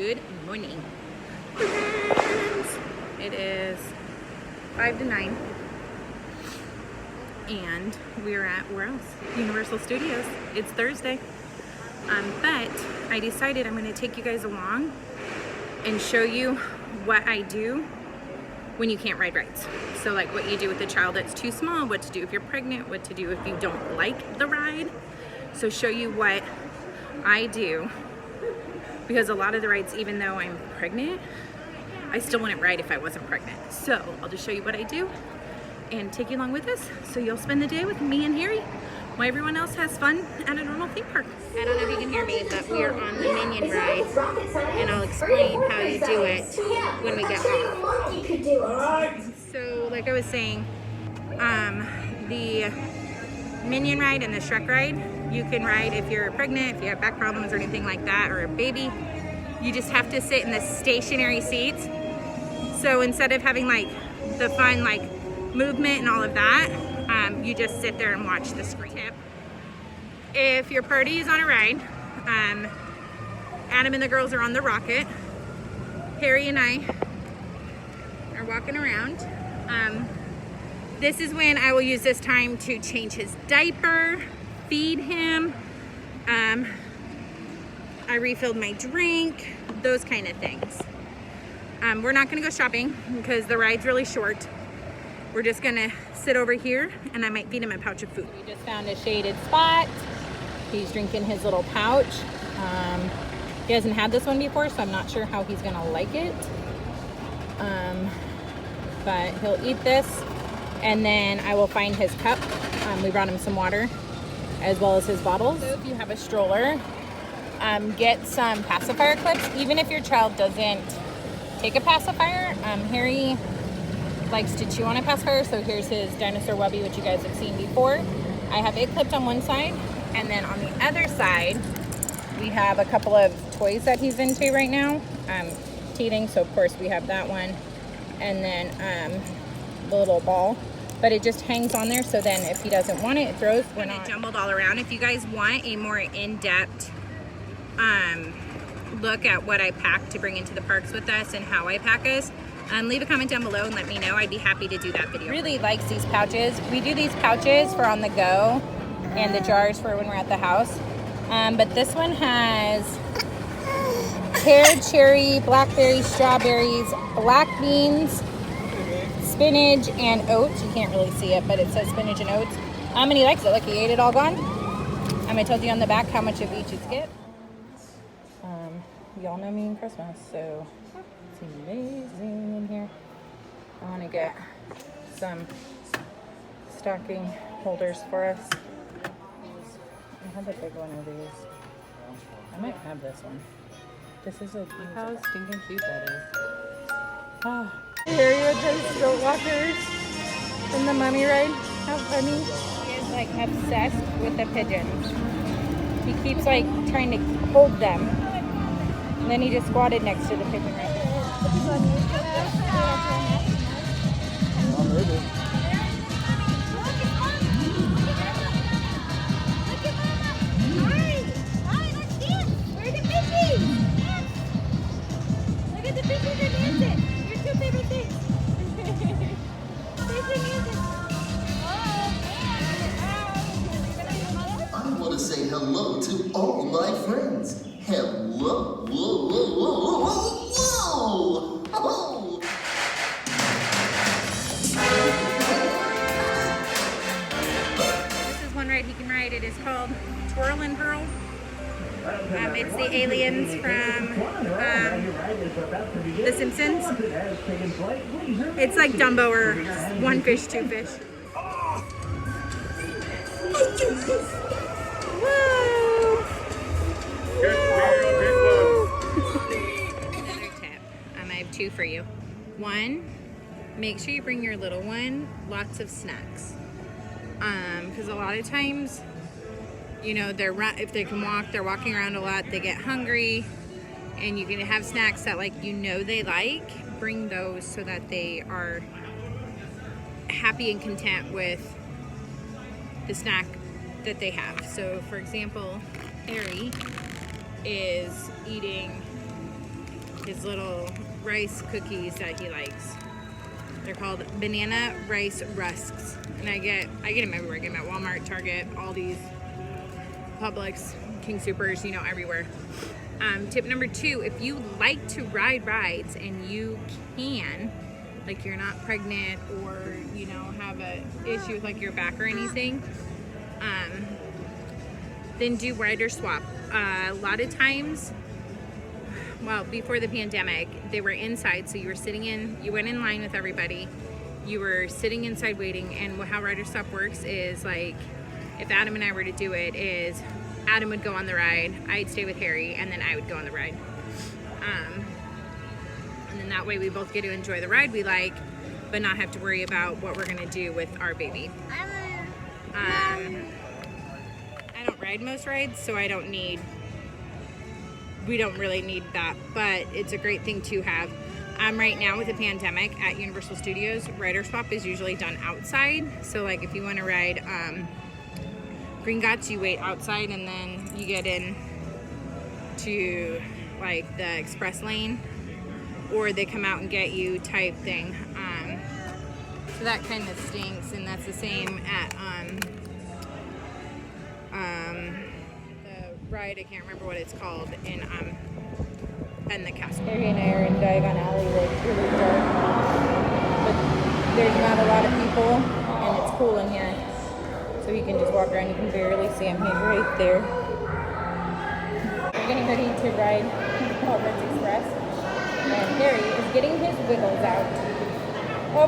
Good morning, friends. It is 5 to 9 and we're at, where else? Universal Studios. It's Thursday. But I decided I'm going to take you guys along and show you what I do when you can't ride rides. So like what you do with a child that's too small, what to do if you're pregnant, what to do if you don't like the ride. So show you what I do, because a lot of the rides, even though I'm pregnant, I still wouldn't ride if I wasn't pregnant. So I'll just show you what I do and take you along with us, so you'll spend the day with me and Harry while everyone else has fun at a normal theme park. I don't know if you can hear me, but we are on the Minion ride, and I'll explain how you do it when we get off. So like I was saying, the Minion ride and the Shrek ride, you can ride if you're pregnant, if you have back problems or anything like that, or a baby. You just have to sit in the stationary seats. So instead of having like the fun like movement and all of that, you just sit there and watch the screen. Tip: if your party is on a ride, Adam and the girls are on the rocket, Harry and I are walking around. This is when I will use this time to change his diaper, feed him, I refilled my drink, those kind of things. We're not gonna go shopping because the ride's really short. We're just gonna sit over here and I might feed him a pouch of food. We just found a shaded spot. He's drinking his little pouch. He hasn't had this one before, so I'm not sure how he's gonna like it. But he'll eat this, and then I will find his cup. We brought him some water, as well as his bottles. So if you have a stroller, get some pacifier clips. Even if your child doesn't take a pacifier, Harry likes to chew on a pacifier, so here's his dinosaur wubby, which you guys have seen before. I have it clipped on one side, and then on the other side, we have a couple of toys that he's into right now. Teething, so of course we have that one, and then the little ball. But it just hangs on there, so then if he doesn't want it, it throws. We're not jumbled all around. If you guys want a more in-depth look at what I pack to bring into the parks with us and how I pack us, leave a comment down below and let me know. I'd be happy to do that video. Really likes these pouches. We do these pouches for on the go and the jars for when we're at the house. But this one has pear, cherry, blackberry, strawberries, black beans, spinach, and oats. You can't really see it, but it says spinach and oats. And he likes it. Look, he ate it all gone. I told you on the back how much of each is get. Y'all know me in Christmas, so it's amazing in here. I want to get some stocking holders for us. I have a big one of these. I might have this one. This is how stinking cute that is. Oh. Here you have those goat walkers from the mummy ride. How funny. He is like obsessed with the pigeons. He keeps like trying to hold them. And then he just squatted next to the pigeon right there. I want to say hello to all my friends. Hello, whoa, whoa, whoa, whoa, whoa, whoa. This is one ride he can ride. It is called Twirl and Pearl. It's the aliens from The Simpsons. It's like Dumbo or One Fish, Two Fish. Woo! Another tip. I have two for you. One, make sure you bring your little one lots of snacks. Because a lot of times, you know, if they can walk, they're walking around a lot, they get hungry, and you can have snacks that like you know they like. Bring those so that they are happy and content with the snack that they have. So for example, Harry is eating his little rice cookies that he likes. They're called banana rice rusks, and I get them everywhere. I get them at Walmart, Target, Aldi's, Publix, King Supers, you know, everywhere. Tip number 2, if you like to ride rides and you can, like you're not pregnant or, you know, have a issue with like your back or anything, then do rider swap. A lot of times, well, before the pandemic, they were inside, so you went in line with everybody. You were sitting inside waiting, and how rider swap works is like, if Adam and I were to do it, is Adam would go on the ride, I'd stay with Harry, and then I would go on the ride. And then that way we both get to enjoy the ride we like, but not have to worry about what we're gonna do with our baby. I don't ride most rides, so we don't really need that, but it's a great thing to have. Right now with the pandemic at Universal Studios, rider swap is usually done outside. So like if you want to ride Green Gots, you wait outside and then you get in to like the express lane, or they come out and get you type thing. So that kind of stinks, and that's the same at the ride, I can't remember what it's called, in the castle. Harry and I are in Diagon Alley where it's really dark, but there's not a lot of people and it's cool in here, so you can just walk around. You can barely see him. He's right there. We're getting ready to ride Ritz Express, and Harry is getting his wiggles out. Oh.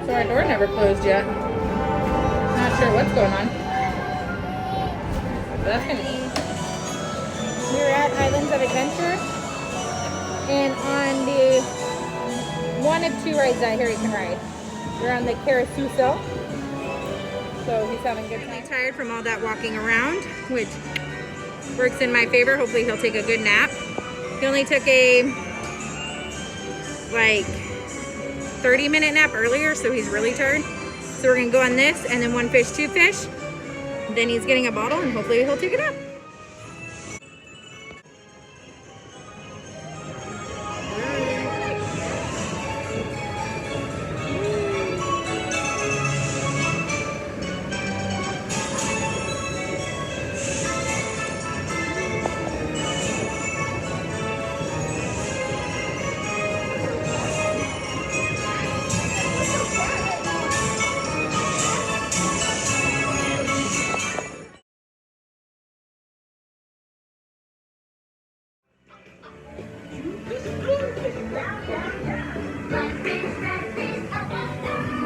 So our door never closed yet. Not sure what's going on. But that's kind of neat. We're at Islands of Adventure, and on the one of 2 rides that Harry can ride. We're on the Carasuso, so he's having a good time. Tired from all that walking around, which works in my favor. Hopefully he'll take a good nap. He only took a like 30-minute nap earlier, so he's really tired. So we're gonna go on this, and then 1 fish, 2 fish. Then he's getting a bottle, and hopefully he'll take it up.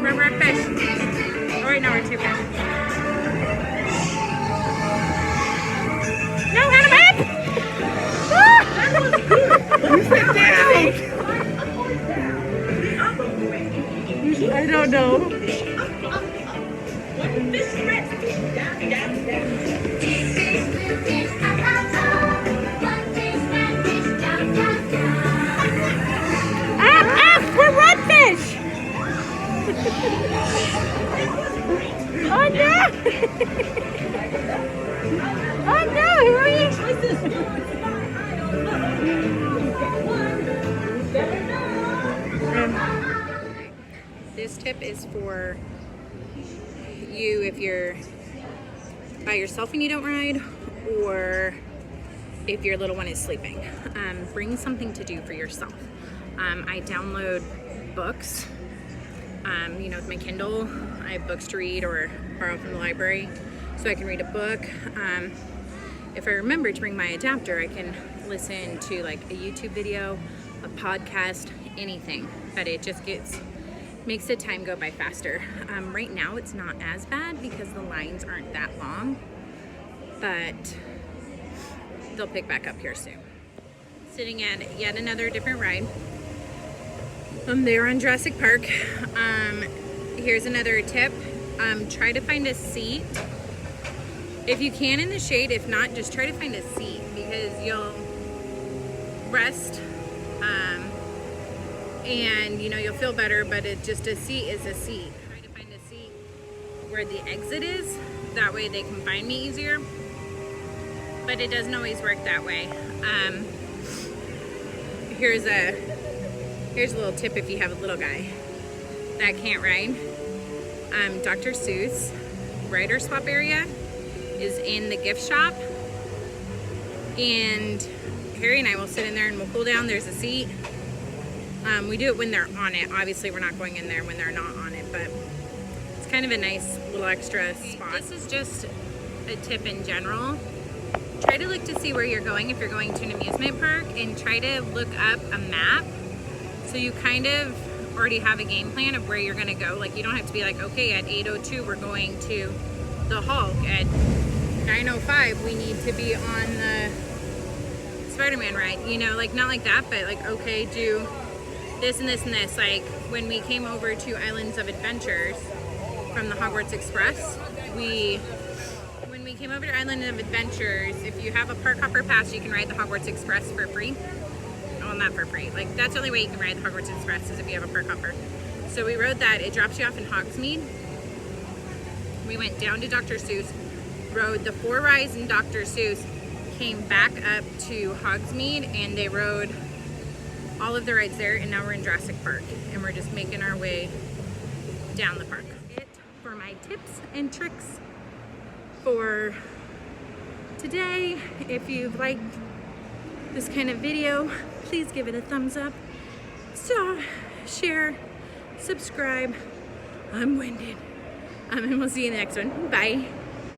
We're at fish. Oh wait, no, we're 2 fish. No, Adam! You sit down! I don't know. We're redfish! Oh no! Oh no, who are you? This tip is for you if you're by yourself and you don't ride, or if your little one is sleeping. Bring something to do for yourself. I download books. You know, with my Kindle, I have books to read or borrow from the library, so I can read a book. If I remember to bring my adapter, I can listen to like a YouTube video, a podcast, anything, but it just makes the time go by faster. Right now it's not as bad because the lines aren't that long, but they'll pick back up here soon. sitting at yet another different ride. I'm there on Jurassic Park. Here's another tip. Try to find a seat. If you can in the shade, if not, just try to find a seat because you'll rest and you know, you'll feel better, but it just a seat is a seat. Try to find a seat where the exit is. That way they can find me easier. But it doesn't always work that way. Here's a little tip if you have a little guy that can't ride. Dr. Seuss rider swap area is in the gift shop, and Harry and I will sit in there and we'll cool down. There's a seat. We do it when they're on it. Obviously we're not going in there when they're not on it, but it's kind of a nice little extra spot. This is just a tip in general. Try to look to see where you're going if you're going to an amusement park, and try to look up a map so you kind of already have a game plan of where you're going to go. Like, you don't have to be like, okay, at 8:02 we're going to the Hulk, at 9:05 we need to be on the Spider-Man ride, you know, like not like that, but like, okay, do this and this and this. Like when we came over to Islands of Adventures from the Hogwarts Express, when we came over to Island of Adventures, if you have a park hopper pass, you can ride the Hogwarts Express for free. Well, not for free, like that's the only way you can ride the Hogwarts Express is if you have a park hopper. So we rode that. It drops you off in Hogsmeade. We went down to Dr. Seuss, rode the 4 rides in Dr. Seuss, came back up to Hogsmeade, and they rode all of the rides there, and now we're in Jurassic Park, and we're just making our way down the park. It for my tips and tricks for today. If you've liked this kind of video, please give it a thumbs up, so share, subscribe. I'm winded. And we'll see you in the next one. Bye.